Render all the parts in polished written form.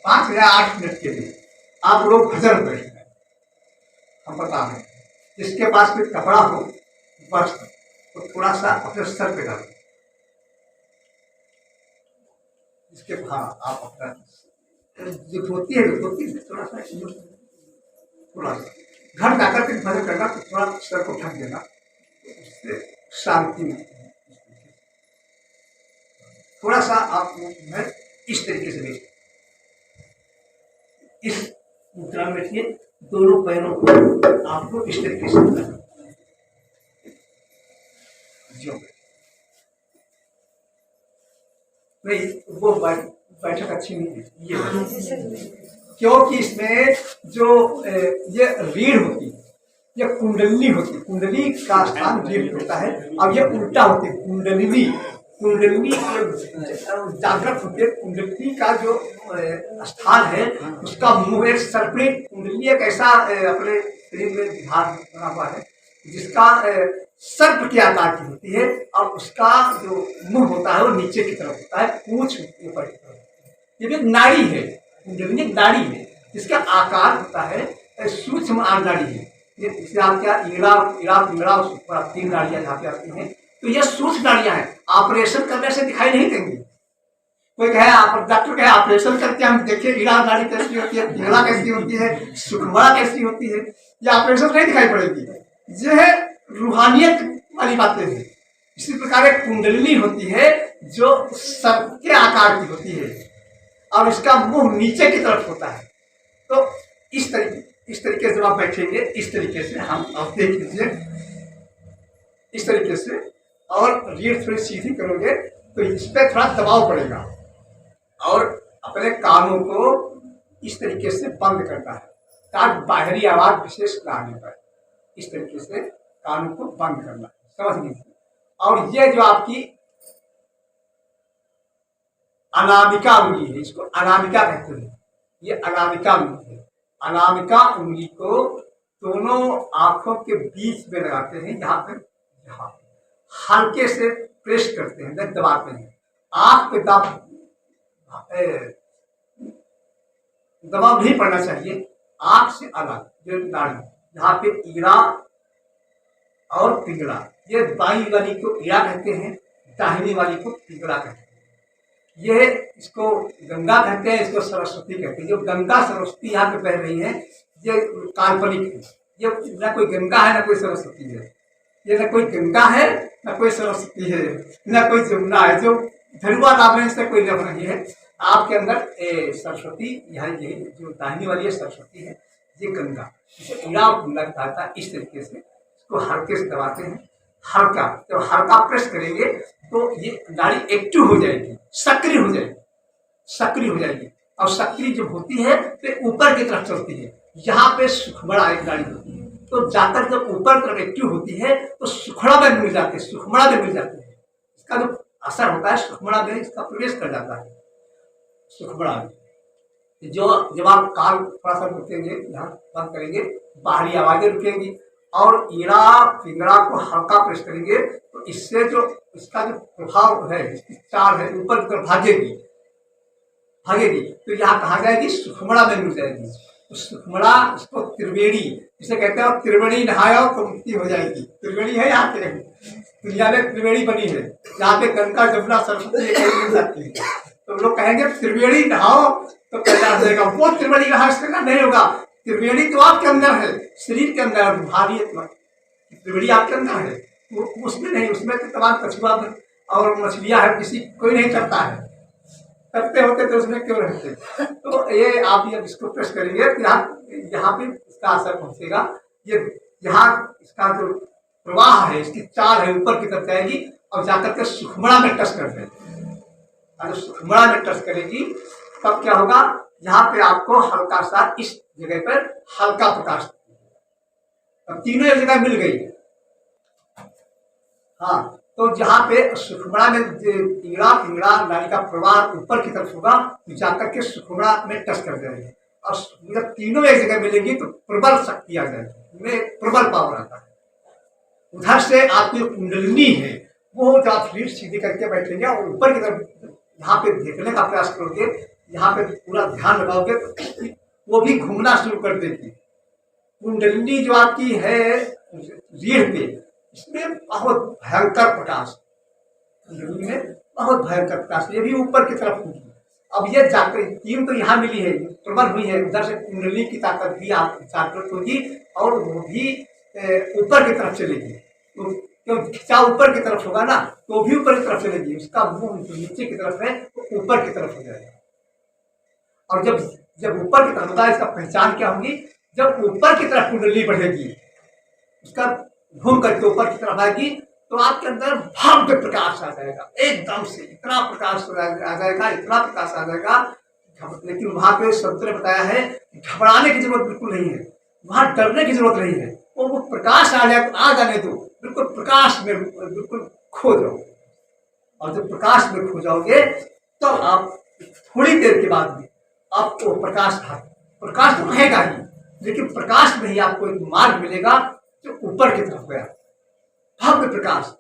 5 या 8 मिनट के लिए आप लोग भजन करें। हम बता रहे हैं, जिसके पास कोई कपड़ा हो वस्त्र तो थोड़ा सा अपने सर पे डालें। इसके बाद आप अपना जो धोती है धोती से थोड़ा सा घर जाकर के भजन करना तो थोड़ा सर को ढक देना, तो उससे शांति मिलती है। थोड़ा सा आप मैं इस तरीके से बैठिए, इस मुद्रा में बैठिए, दोनों पैरों को आपको इस तरीके से जो नहीं वो बैठक अच्छी नहीं है ये, क्योंकि इसमें जो ये रीढ़ होती है, ये कुंडली होती है, कुंडली का स्थान रीढ़ होता है। अब ये उल्टा होती है, कुंडली जागृत होती है। कुंडली का जो स्थान है उसका मुंह एक सर्पिल कुंडली एक ऐसा अपने शरीर में भाग बना हुआ है जिसका सर्प के आकार की होती है, और उसका जो मुंह होता है वो नीचे की तरफ होता है, पूंछ ऊपर की तरफ। ये भी नाड़ी है, कुंडली एक नाड़ी है जिसका आकार होता है सूक्ष्म नाड़ी है। जिसे आप क्या ईड़ा पिंगड़ा और 3 नाड़ियां यहाँ पे आती हैं, तो ये सूक्ष्म नाड़ियां हैं। ऑपरेशन करने से दिखाई नहीं देंगी। कोई कहे आप डॉक्टर कहे ऑपरेशन करके हम देखिए ईड़ा नाड़ी कैसी होती है, पिंगड़ा कैसी होती है, सुखमड़ा कैसी होती है, ये ऑपरेशन नहीं दिखाई पड़ेगी। ये है रूहानियत वाली बातें हैं। इसी प्रकार एक कुंडली होती है जो सर्प के आकार की होती है और इसका मुंह नीचे की तरफ होता है। तो इस तरीके से जब आप बैठेंगे, इस तरीके से हम आप देख लीजिए, इस तरीके से, और रीढ़ थोड़ी सीधी करोगे तो इस पर थोड़ा दबाव पड़ेगा, और अपने कानों को इस तरीके से बंद करना है ताकि बाहरी आवाज विशेष ना आने पाए। इस तरीके से कानों को बंद करना है, समझ लीजिए। और ये जो आपकी अनामिका उंगली है, इसको अनामिका कहते हैं, ये अनामिका उंगली है। अनामिका उंगली को दोनों आंखों के बीच में लगाते हैं, यहाँ पे हल्के से प्रेस करते हैं, दबाते हैं। आंख पे दबाव नहीं पड़ना चाहिए। आंख से अलग जो नाड़ी, यहाँ पे ईड़ा और पिंगड़ा, ये बाई वाली को ईड़ा कहते हैं, दाहिनी वाली को पिंगड़ा कहते हैं। ये इसको गंगा कहते हैं, इसको सरस्वती कहते हैं। जो गंगा सरस्वती यहाँ पे बह रही है ये काल्पनिक है, ये न कोई गंगा है न कोई सरस्वती है। ये न कोई गंगा है न कोई सरस्वती है न कोई जमुना है, जो धरुआ नाम है इससे कोई लग नहीं है। आपके अंदर सरस्वती यहाँ ये जो दाहिनी वाली है सरस्वती है, ये गंगा, इसे ईड़ा और गंगा कहता है। इस तरीके से इसको हल्के से दबाते हैं, हल्का, जब हल्का प्रेस करेंगे तो ये नाड़ी एक्टिव हो जाएगी, सक्रिय हो जाएगी, सक्रिय हो जाएगी। और सक्रिय जब होती है तो ऊपर की तरफ चलती है। यहाँ पे सुखमड़ा एक नाड़ी होती है, तो जाकर जब ऊपर तरफ एक्टिव होती है तो सुखड़ा में मिल जाते हैं, सुखमड़ा में मिल जाते हैं। इसका जो असर होता है सुखमड़ा में, इसका प्रवेश कर जाता है सुखमड़ा में। जो जब आप कान थोड़ा सा रुकेंगे, यहाँ बंद करेंगे, बाहरी आवाजें रुकेंगी, और ईड़ा पिंगड़ा को हल्का प्रेस करेंगे तो इससे जो इसका जो प्रभाव है, इसकी चाल है ऊपर की तरफ भागेगी, तो यहाँ कहा जाएगी सुखमड़ा में मिल जाएगी। तो सुखमड़ा, इसको त्रिवेणी इसे कहते हैं, और त्रिवेणी नहाओ तो मुक्ति हो जाएगी। त्रिवेणी है यहाँ पे, दुनिया में त्रिवेणी बनी है, यहाँ पे गंगा जमुना सरस्वती मिल जाती है। तो लोग कहेंगे त्रिवेणी नहाओ तो कैलाश हो जाएगा, वो त्रिवेणी नहा इसका नहीं होगा। त्रिवेणी तो आपके अंदर है, शरीर के अंदर, रूहानियत त्रिवेणी आपके अंदर है, वो उसमें नहीं। उसमें तो तमाम कछुआ और मछलियां है, किसी कोई नहीं करता है, करते होते तो उसमें क्यों रहते। तो ये आप ये इसको प्रेस करेंगे तो यहाँ पे इसका असर पहुंचेगा। ये यहाँ इसका जो प्रवाह है, इसकी चाल है ऊपर की तरफ जाएगी और जाकर के सुखमड़ा में टच कर देगी। अगर सुखमड़ा में टच करेगी तब क्या होगा, यहाँ पे आपको हल्का सा इस जगह पर हल्का प्रकाश, अब तीनों एक जगह मिल गई। हाँ, तो जहाँ पे सुखमड़ा में ईड़ा पिंगड़ा नाड़ी का प्रवाह ऊपर की तरफ होगा तो जाकर के सुखमड़ा में टच कर जाएगी, और जब तीनों एक जगह मिलेंगी तो प्रबल शक्ति आ जाएगी, में प्रबल पावर आता है। उधर से आपकी कुंडलिनी है वो, जब आप रीढ़ सीधी करके बैठेंगे और ऊपर की तरफ यहाँ पे देखने का प्रयास करोगे, यहाँ पे पूरा ध्यान लगाओगे तो वो भी घूमना शुरू कर देगी। कुंडलिनी जो आपकी है रीढ़ पे, इसमें बहुत भयंकर प्रकाश, कुंडलिनी में बहुत भयंकर प्रकाश, ये भी ऊपर की तरफ होगी। अब ये जागृत तीन तो यहाँ मिली है, प्रबल हुई है, उधर से कुंडली की ताकत भी आप जागृत होगी और वो भी ऊपर की तरफ चलेगी। तो क्यों खिंचाव ऊपर की तरफ होगा ना, तो भी ऊपर की तरफ चलेगी, उसका मुंह जो नीचे की तरफ है तो ऊपर की तरफ हो जाएगा। और जब ऊपर की तरफ होगा, इसका पहचान क्या होगी, जब ऊपर की तरफ कुंडली बढ़ेगी, उसका घूम करके ऊपर की तरफ आएगी, तो आपके अंदर भव्य प्रकाश आ जाएगा, एकदम से इतना प्रकाश आ जाएगा, इतना प्रकाश आ जाएगा। लेकिन वहां पे शब्द ने बताया है घबराने की जरूरत बिल्कुल नहीं है, वहां डरने की जरूरत नहीं है। वो प्रकाश आ जाने दो, बिल्कुल प्रकाश में बिल्कुल खो जाओ। और जब प्रकाश में खो जाओगे तो आप थोड़ी देर के बाद भी आपको प्रकाश तो रहेगा ही, लेकिन प्रकाश में ही आपको एक मार्ग मिलेगा जो ऊपर की तरफ गया, भव्य प्रकाश।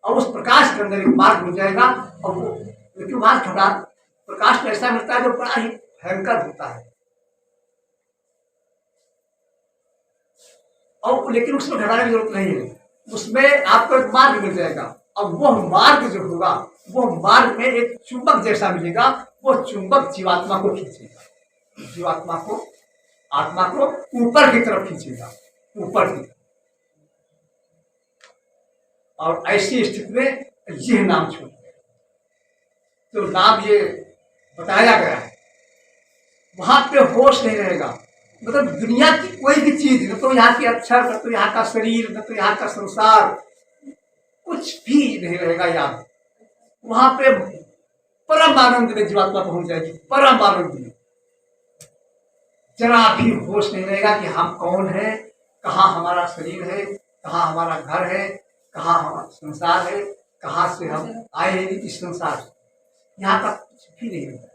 और उस प्रकाश के अंदर एक मार्ग मिल जाएगा। और वो लेकिन वहां थोड़ा प्रकाश में ऐसा मिलता है जो बड़ा ही भयंकर होता है, और लेकिन उसमें घबराने की जरूरत नहीं है, उसमें आपको एक मार्ग मिल जाएगा। और वो मार्ग जो होगा, वो मार्ग में एक चुंबक जैसा मिलेगा, वो चुंबक जीवात्मा को खींचेगा, जीवात्मा को, आत्मा को ऊपर की तरफ खींचेगा, ऊपर की। और ऐसी स्थिति में यह नाम छूट गया, तो नाम ये बताया गया है, वहां पे होश नहीं रहेगा। मतलब दुनिया की कोई भी चीज, न तो यहाँ की अक्षर, न तो यहाँ का शरीर, न तो यहाँ का संसार, कुछ भी नहीं रहेगा याद। वहां पे परम आनंद में जीवात्मा पहुंच जाएगी, परम आनंद में। जरा भी होश नहीं रहेगा कि हम कौन है, कहाँ हमारा शरीर है, कहाँ हमारा घर है, कहाँ हमारा संसार है, कहाँ से हम आए हैं इस संसार से, यहाँ का कुछ भी नहीं होगा।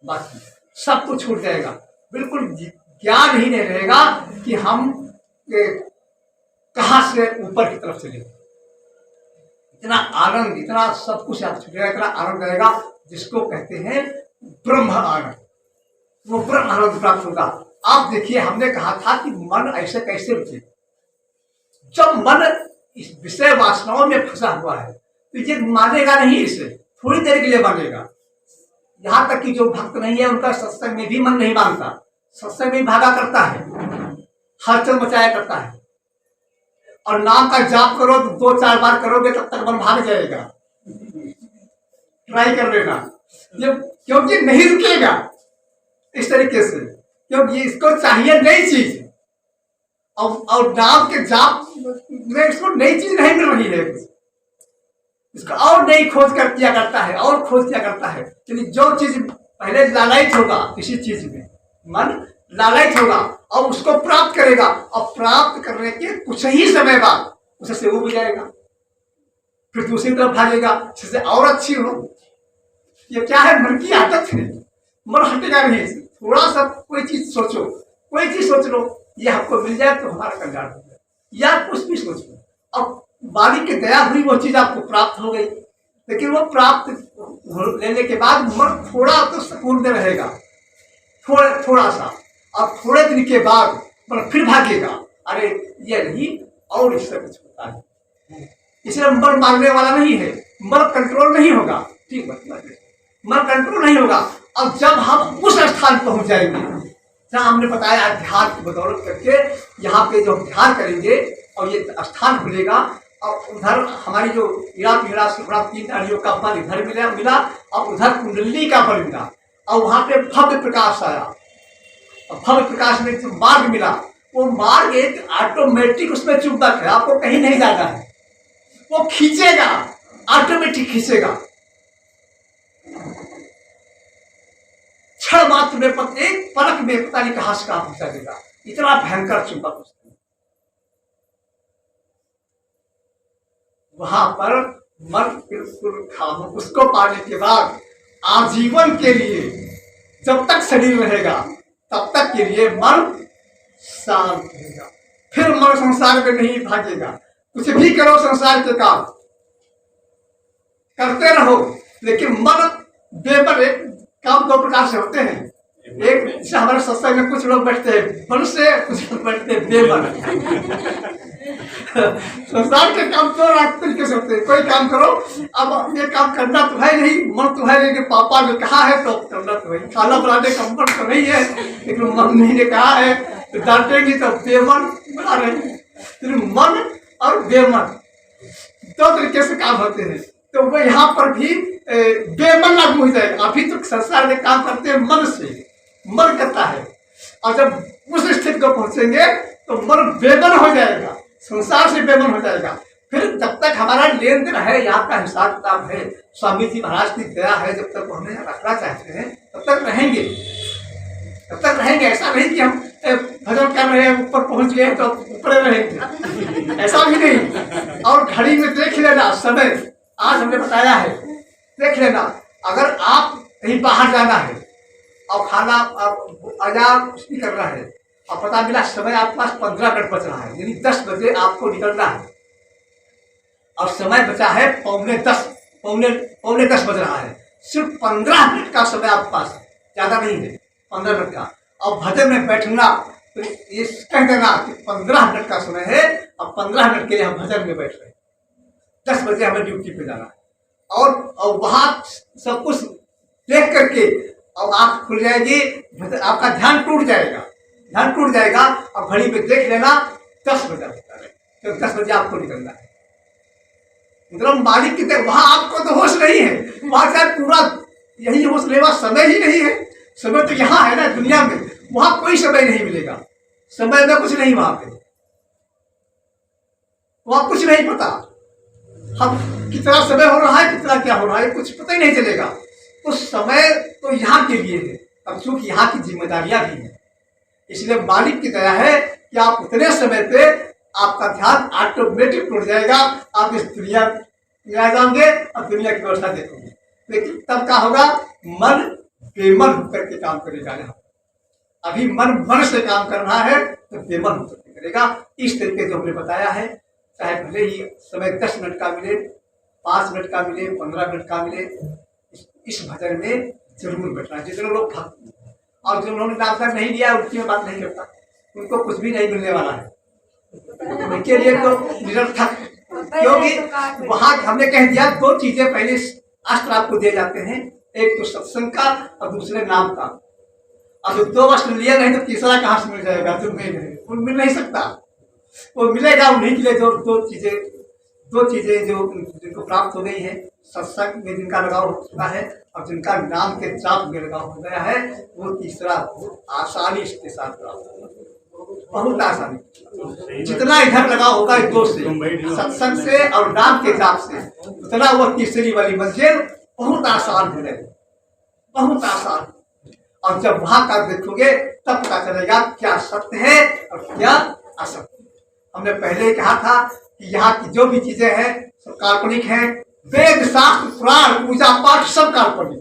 बाकी सब कुछ छूट जाएगा, बिल्कुल ज्ञान ही नहीं रहेगा कि हम कहाँ से ऊपर की तरफ चले। इतना आनंद, इतना सब कुछ आप छूटेगा, इतना आनंद रहेगा जिसको कहते हैं ब्रह्म आनंद। वो ब्रह्म आनंद प्राप्त होगा। आप देखिए, हमने कहा था कि मन ऐसे कैसे रुके। जब मन इस विषय वासनाओं में फंसा हुआ है तो ये मानेगा नहीं, इसे थोड़ी देर के लिए मानेगा। यहां तक कि जो भक्त नहीं है उनका सत्संग में भी मन नहीं मानता, सत्संग में भागा करता है, हलचल मचाया करता है। और नाम का जाप करो तो 2-4 बार करोगे तब तक मन भाग जाएगा। ट्राई कर लेना, ये क्योंकि नहीं रुकेगा इस तरीके से, क्योंकि इसको चाहिए नई चीज। और नाम के जाप में इसको नई चीज नहीं मिल रही है, इसको और नई खोज कर किया करता है, और खोज किया करता है। क्योंकि जो चीज पहले लालच होगा, किसी चीज में मन लालच होगा और उसको प्राप्त करेगा, और प्राप्त करने के कुछ ही समय बाद उससे वो भी जाएगा, फिर दूसरी तरफ भागेगा जिससे और अच्छी हो। ये क्या है, मन की आदत है, मन हटेगा नहीं। थोड़ा सा कोई चीज सोचो, कोई चीज सोच लो, ये हमको मिल जाए तो हमारा कल्याण हो जाए, या कुछ भी सोच लो, अब मालिक की दया हुई, वो चीज आपको प्राप्त हो गई। लेकिन वो प्राप्त लेने के बाद मन थोड़ा तो सुकून में रहेगा, थोड़ा सा। अब थोड़े दिन के बाद मन फिर भागेगा, अरे ये नहीं और इससे कुछ होता है। इसलिए मन मारने वाला नहीं है, मन कंट्रोल नहीं होगा। ठीक मतलब मन कंट्रोल नहीं होगा। अब जब हम उस स्थान पहुंच जाएंगे जहां हमने बताया अध्यात्म की बदौलत करके यहाँ पे जो ध्यान करेंगे और ये स्थान खुलेगा, और उधर हमारी जो इरा पीड़ा सुखड़ा 3 नाड़ियों का बल इधर मिला और उधर कुंडली का बल मिला, और वहां पे भव्य प्रकाश आया। और भव्य प्रकाश में जो मार्ग मिला, वो मार्ग एक ऑटोमेटिक उसमें चुंबक है, आपको कहीं नहीं जाना है, वो खींचेगा, ऑटोमेटिक खींचेगा। क्षण मात्र में, एक पलक में पता नहीं कहां से कहां पहुंचा देगा, इतना भयंकर चुंबक उसमें। वहां पर मन बिल्कुल खामोश, उसको पाने के बाद आजीवन के लिए, जब तक शरीर रहेगा तब तक के लिए मन शांत रहेगा। फिर मन संसार में नहीं भागेगा। कुछ भी करो संसार के काम करते रहो, लेकिन मन बेपर काम दो प्रकार से होते हैं। एक जैसे हमारे सत्संग में कुछ लोग बैठते हैं मन से, कुछ लोग बैठते हैं बेमन। संसार के काम तो तरीके से होते हैं। कोई काम करो, अब ये काम करना तो है नहीं, मन तो है लेकिन पापा ने कहा है तो करना तो है। खाना बनाने का मन तो नहीं है लेकिन मम्मी ने कहा है तो डांटेंगी तो बेमन बना रहे हैं। तो मन और बेमन दो तरीके से काम होते हैं। तो वो यहाँ पर भी बेमन लागू हो जाएगा। अभी तो संसार में काम करते हैं मन से, मन करता है, और जब उस स्थिति को पहुंचेंगे तो मन बेमन हो जाएगा, संसार से बेमन हो जाएगा। फिर जब तक हमारा लेन देन है, यहाँ का हिसाब किताब है, स्वामी जी महाराज की दया है, जब तक हमें रखना चाहते हैं तब तक रहेंगे, तब तक रहेंगे। ऐसा नहीं कि हम भजन कर रहे हैं ऊपर पहुंच गए तो ऊपर रहेंगे, ऐसा भी नहीं। और घड़ी में देख लेना समय, आज हमने बताया है, देख लेना। अगर आप कहीं बाहर जाना है और खाना आजाद नहीं कर रहा है और पता मिला समय आपके पास 15 मिनट बच रहा है, यानी 10 बजे आपको निकलना है और समय बचा है पौने 10 बज रहा है। सिर्फ 15 मिनट का समय आपके पास है, ज्यादा नहीं है, 15 मिनट का। और भजन में बैठना तो ये कह देना कि 15 मिनट का समय है और 15 मिनट के लिए हम भजन में बैठ रहे हैं। 10 बजे हमें ड्यूटी पे जाना है और वहां सब कुछ देख करके और आँख खुल जाएगी, आपका ध्यान टूट जाएगा और घड़ी पे देख लेना 10 बजे होता है, तो 10 बजे आपको निकलना है। मतलब मालिक की तरह वहां आपको तो होश नहीं है, वहां शायद पूरा यही होश लेवा समय ही नहीं है। समय तो यहाँ है ना दुनिया में, वहां कोई समय नहीं मिलेगा, समय में कुछ नहीं, वहां कुछ नहीं पता हम कितना समय हो रहा है, कितना क्या हो रहा है, कुछ पता ही नहीं चलेगा। तो समय तो यहाँ के लिए है, अब चूंकि यहाँ की जिम्मेदारियां भी हैं, इसलिए मालिक की दया है कि आप उतने समय पे आपका ध्यान ऑटोमेटिक टूट जाएगा, आप इस दुनिया में आ जाओगे और दुनिया की व्यवस्था देखोगे। लेकिन तब क्या होगा, मन बेमन होकर के काम करेगा। यहाँ अभी मन से काम करना है तो बेमन होकर के करेगा। इस तरीके जो हमने बताया है, चाहे भले ही समय 10 मिनट का मिले, 5 मिनट का मिले, 15 मिनट का मिले, इस भजन में जरूर बैठना। जितने लोग भक्त और जिन्होंने नाम नहीं लिया उनकी मैं बात नहीं करता, उनको कुछ भी नहीं मिलने वाला है, उनके लिए तो निरर्थक। क्योंकि वहां हमने कह दिया 2 चीजें पहले अस्त्र आपको दिए जाते हैं, एक तो सत्संग का और दूसरे नाम का। अब 2 अस्त्र लिया नहीं तो तीसरा कहाँ से मिल जाएगा, तो मिल नहीं सकता। वो मिलेगा उन्हीं के लिए जो 2 चीजें जो जिनको प्राप्त हो गई है, सत्संग में जिनका लगाव हो चुका है और जिनका नाम के जाप में लगाव हो गया है, वो तीसरा आसानी के साथ प्राप्त होगा, बहुत आसानी। जितना इधर लगाव होगा 2 से, सत्संग से और नाम के जाप से, उतना वो तीसरी वाली मंजिल बहुत आसान हो जाएगी, बहुत आसान। और जब वहां का देखोगे तब पता चलेगा क्या सत्य है और क्या असत्य। हमने पहले ही कहा था कि यहाँ की जो भी चीजें हैं सब काल्पनिक हैं, वेद शास्त्र पुराण पूजा पाठ सब काल्पनिक,